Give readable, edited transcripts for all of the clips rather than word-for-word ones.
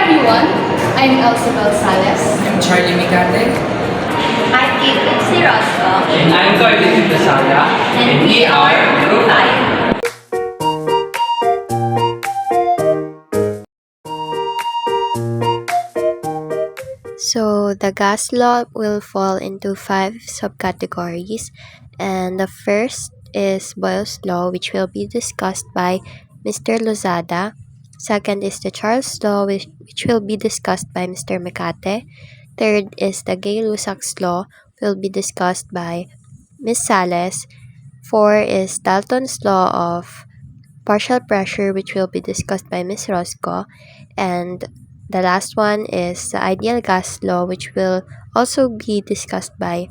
everyone, I'm Elsievel. I'm Charly Mecate. I'm Rosco. And I'm Karl Lozada. And we are Group 5. So the gas law will fall into 5 subcategories, and the first is Boyle's law, which will be discussed by Mr. Lozada. Second is the Charles law, which will be discussed by Mr. Mecate. Third is the Gay-Lussac's law, will be discussed by Ms. Sales. 4 is Dalton's law of partial pressure, which will be discussed by Ms. Rosco. And the last one is the ideal gas law, which will also be discussed by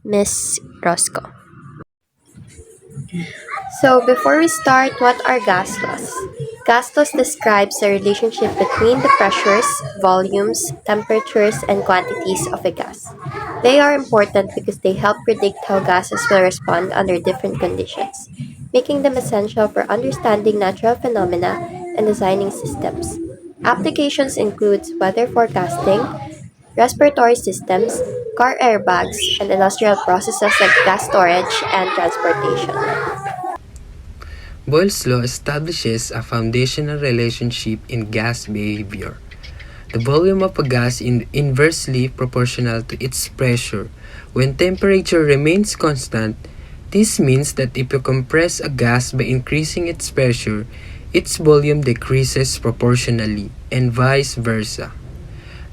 Ms. Rosco. So before we start, what are gas laws? Gas laws describes the relationship between the pressures, volumes, temperatures, and quantities of a gas. They are important because they help predict how gases will respond under different conditions, making them essential for understanding natural phenomena and designing systems. Applications include weather forecasting, respiratory systems, car airbags, and industrial processes like gas storage and transportation. Boyle's law establishes a foundational relationship in gas behavior. The volume of a gas is inversely proportional to its pressure. When temperature remains constant, this means that if you compress a gas by increasing its pressure, its volume decreases proportionally, and vice versa.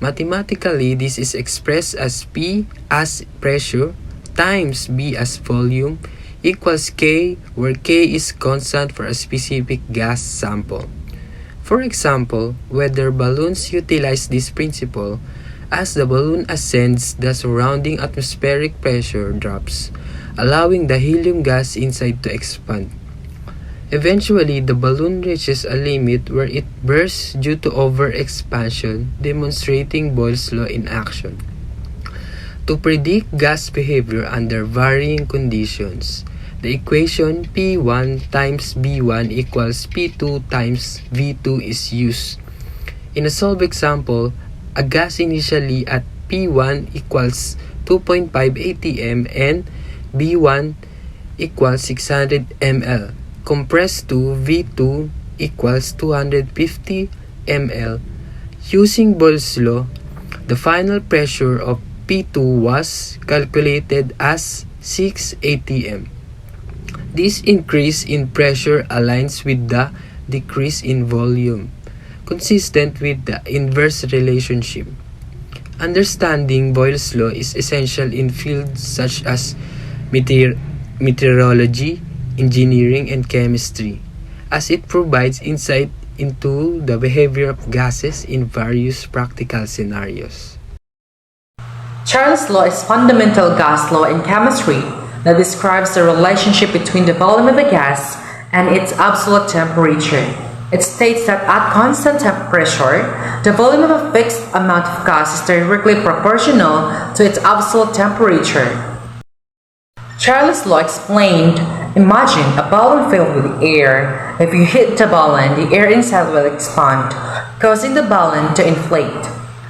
Mathematically, this is expressed as P as pressure times B as volume equals K, where K is constant for a specific gas sample. For example, weather balloons utilize this principle. As the balloon ascends, the surrounding atmospheric pressure drops, allowing the helium gas inside to expand. Eventually, the balloon reaches a limit where it bursts due to overexpansion, demonstrating Boyle's law in action. To predict gas behavior under varying conditions, the equation P1 times B1 equals P2 times V2 is used. In a solved example, a gas initially at P1 equals 2.5 atm and B1 equals 600 ml, compressed to V2 equals 250 ml. Using Boyle's law, the final pressure of P2 was calculated as 6 atm. This increase in pressure aligns with the decrease in volume, consistent with the inverse relationship. Understanding Boyle's law is essential in fields such as meteorology, engineering, and chemistry, as it provides insight into the behavior of gases in various practical scenarios. Charles' law is fundamental gas law in chemistry that describes the relationship between the volume of a gas and its absolute temperature. It states that at constant pressure, the volume of a fixed amount of gas is directly proportional to its absolute temperature. Charles' law explained, imagine a balloon filled with air. If you hit the balloon, the air inside will expand, causing the balloon to inflate.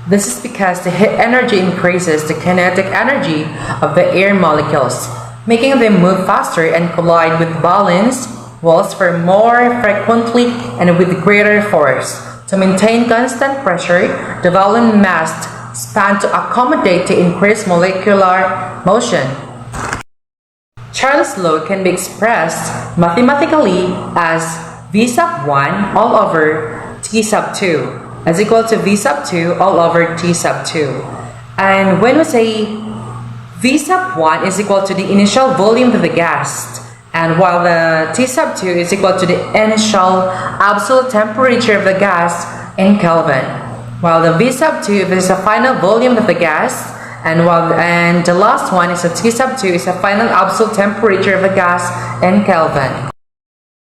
This is because the heat energy increases the kinetic energy of the air molecules, making them move faster and collide with balloons walls for more frequently and with greater force. To maintain constant pressure, the balloon must expand to accommodate the increased molecular motion. Charles' law can be expressed mathematically as V sub 1 all over T sub 2 is equal to V sub 2 all over T sub 2. And when we say V sub 1 is equal to the initial volume of the gas, and while the T sub 2 is equal to the initial absolute temperature of the gas in Kelvin, while the V sub 2 is the final volume of the gas, and the last one is the T sub 2 is the final absolute temperature of the gas in Kelvin.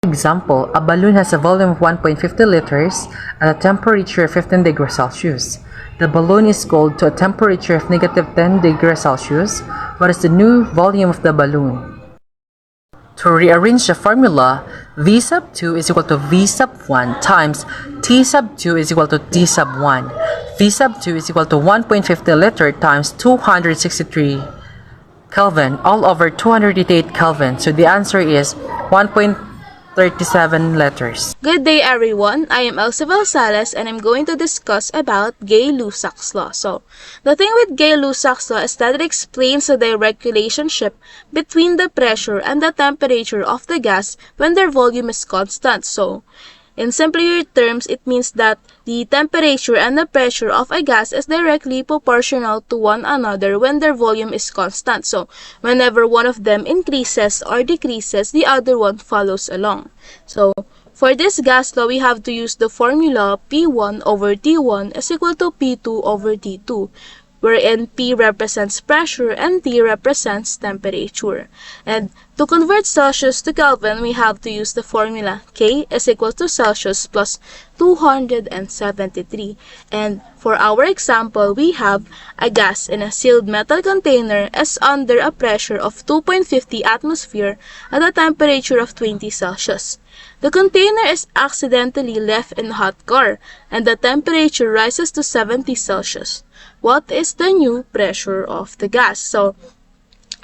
For example, a balloon has a volume of 1.50 liters at a temperature of 15 degrees Celsius. The balloon is cooled to a temperature of negative 10 degrees Celsius. What is the new volume of the balloon? To rearrange the formula, V sub 2 is equal to V sub 1 times T sub 2 is equal to T sub 1. V sub 2 is equal to 1.50 liter times 263 Kelvin all over 288 Kelvin. So the answer is 1.37 liters. Good day everyone, I am Elsievel and I'm going to discuss about Gay-Lussac's law. So, the thing with Gay-Lussac's law is that it explains the direct relationship between the pressure and the temperature of the gas when their volume is constant. So, in simpler terms, it means that the temperature and the pressure of a gas is directly proportional to one another when their volume is constant. So, whenever one of them increases or decreases, the other one follows along. So, for this gas law, we have to use the formula P1 over T1 is equal to P2 over T2, wherein P represents pressure and T represents temperature. And to convert Celsius to Kelvin, we have to use the formula K is equal to Celsius plus 273. And for our example, we have a gas in a sealed metal container is under a pressure of 2.50 atmosphere at a temperature of 20 Celsius. The container is accidentally left in a hot car and the temperature rises to 70 Celsius. What is the new pressure of the gas? So,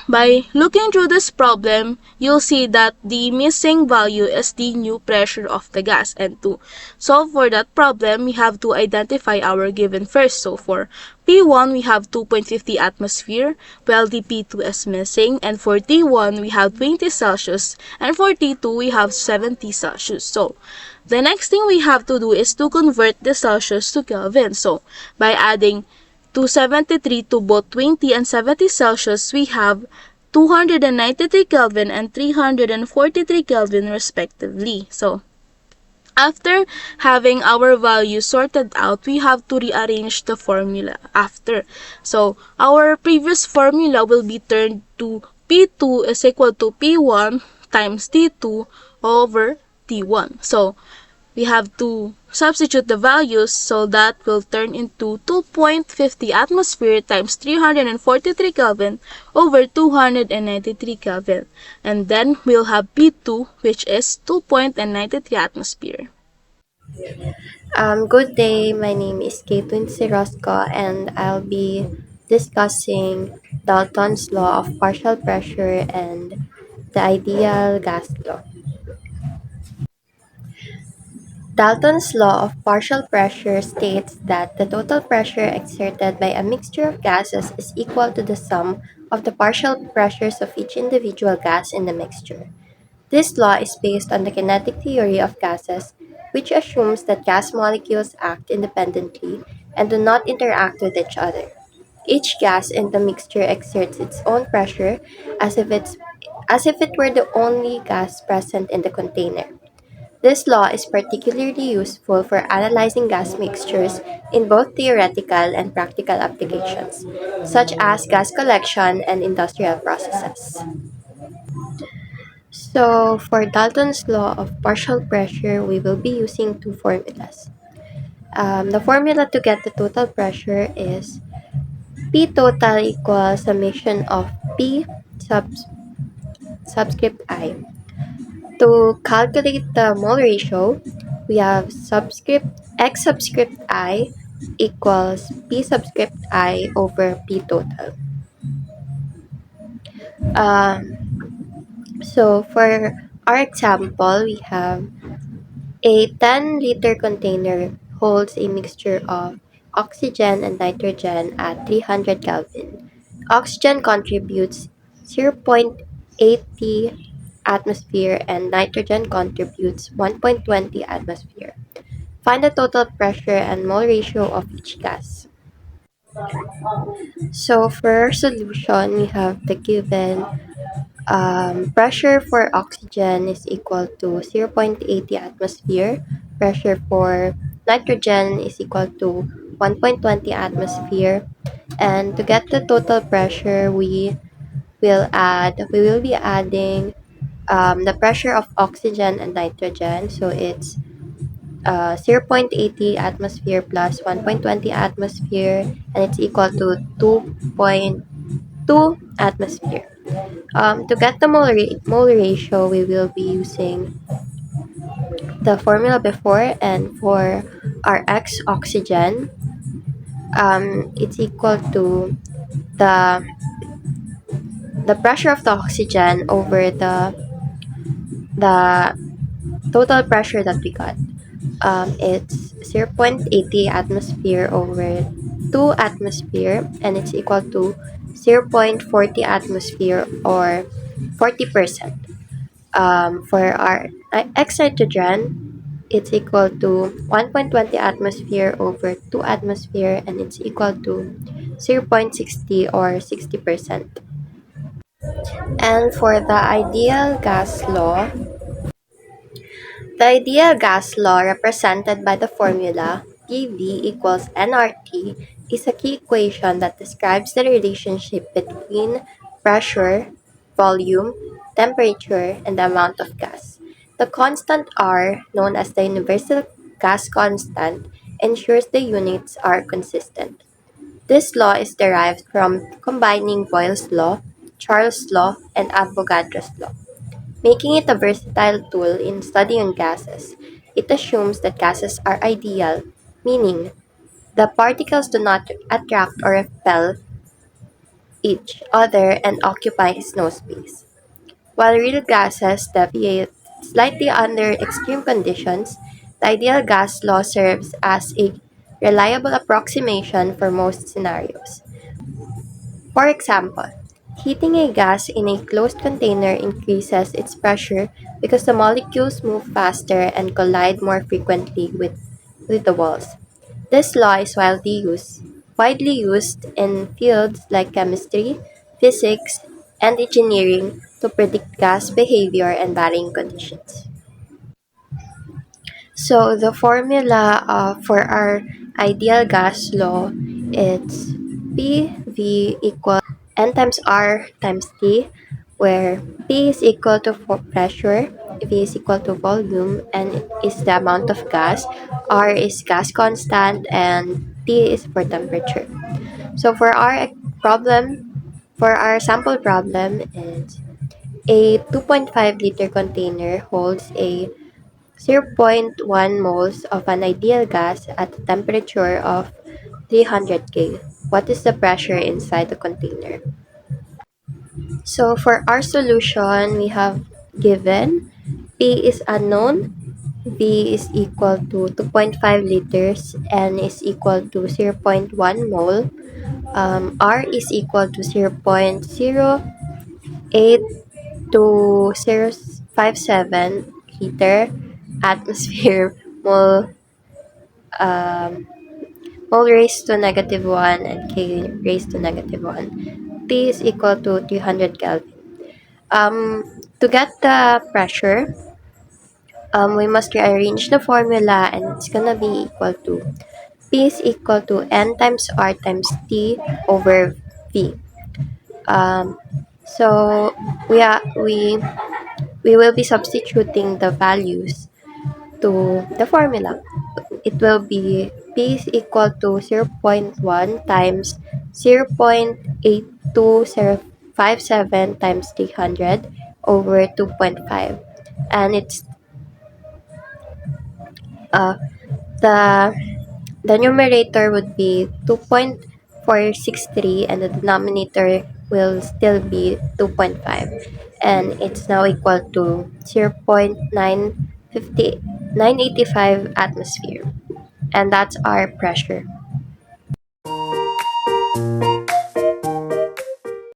by looking through this problem, you'll see that the missing value is the new pressure of the gas. And to solve for that problem, we have to identify our given first. So for P1, we have 2.50 atmosphere, while the P2 is missing. And for T1, we have 20 Celsius. And for T2, we have 70 Celsius. So the next thing we have to do is to convert the Celsius to Kelvin. So by adding 273 to both 20 and 70 Celsius, we have 293 Kelvin and 343 Kelvin respectively. So, after having our values sorted out, we have to rearrange the formula after. So, our previous formula will be turned to P2 is equal to P1 times T2 over T1. So, we have to substitute the values, so that will turn into 2.50 atmosphere times 343 Kelvin over 293 Kelvin. And then we'll have P2, which is 2.93 atmosphere. Good day, my name is Rosco and I'll be discussing Dalton's law of partial pressure and the ideal gas law. Dalton's law of partial pressure states that the total pressure exerted by a mixture of gases is equal to the sum of the partial pressures of each individual gas in the mixture. This law is based on the kinetic theory of gases, which assumes that gas molecules act independently and do not interact with each other. Each gas in the mixture exerts its own pressure as if it were the only gas present in the container. This law is particularly useful for analyzing gas mixtures in both theoretical and practical applications, such as gas collection and industrial processes. So, for Dalton's law of partial pressure, we will be using two formulas. The formula to get the total pressure is P total equals summation of P subscript I. To calculate the mole ratio, we have subscript X subscript I equals P subscript I over P total. So for our example, we have a 10-liter container holds a mixture of oxygen and nitrogen at 300 Kelvin. Oxygen contributes 0.80 atmosphere and nitrogen contributes 1.20 atmosphere. Find the total pressure and mole ratio of each gas. So for our solution, we have the given pressure for oxygen is equal to 0.80 atmosphere. Pressure for nitrogen is equal to 1.20 atmosphere. And to get the total pressure, we will be adding the pressure of oxygen and nitrogen. So it's 0.80 atmosphere plus 1.20 atmosphere, and it's equal to 2.2 atmosphere. To get the mole ratio, we will be using the formula before, and for our X oxygen, it's equal to the the pressure of the oxygen over the total pressure that we got. It's 0.80 atmosphere over 2 atmosphere, and it's equal to 0.40 atmosphere or 40%. For our X nitrogen, it's equal to 1.20 atmosphere over 2 atmosphere, and it's equal to 0.60 or 60%. And for the ideal gas law, the ideal gas law, represented by the formula PV equals nRT, is a key equation that describes the relationship between pressure, volume, temperature, and the amount of gas. The constant R, known as the universal gas constant, ensures the units are consistent. This law is derived from combining Boyle's law, Charles' law, and Avogadro's law, making it a versatile tool in studying gases. It assumes that gases are ideal, meaning the particles do not attract or repel each other and occupy no space. While real gases deviate slightly under extreme conditions, the ideal gas law serves as a reliable approximation for most scenarios. For example, heating a gas in a closed container increases its pressure because the molecules move faster and collide more frequently with the walls. This law is widely used in fields like chemistry, physics, and engineering to predict gas behavior and varying conditions. So the formula for our ideal gas law is PV equals N times R times T, where P is equal to pressure, V is equal to volume, N is the amount of gas, R is gas constant, and T is for temperature. So for our sample problem is a 2.5 liter container holds a zero point 0.1 moles of an ideal gas at a temperature of 300 K. What is the pressure inside the container? So for our solution, we have given P is unknown, V is equal to 2.5 liters, N is equal to zero point 0.1 mole, R is equal to 0.08 to 0.57 liter, atmosphere, mole, um, mole raised to negative 1, and K raised to negative 1. T is equal to 300 Kelvin. To get the pressure, we must rearrange the formula, and it's gonna be equal to P is equal to N times R times T over V. Um, so we will be substituting the values to the formula. It will be P is equal to zero point 0.1 times 0.8257 times 300 over 2.5. And it's uh, the the numerator would be 2.463, and the denominator will still be 2.5, and it's now equal to 0.985 atmosphere, and that's our pressure.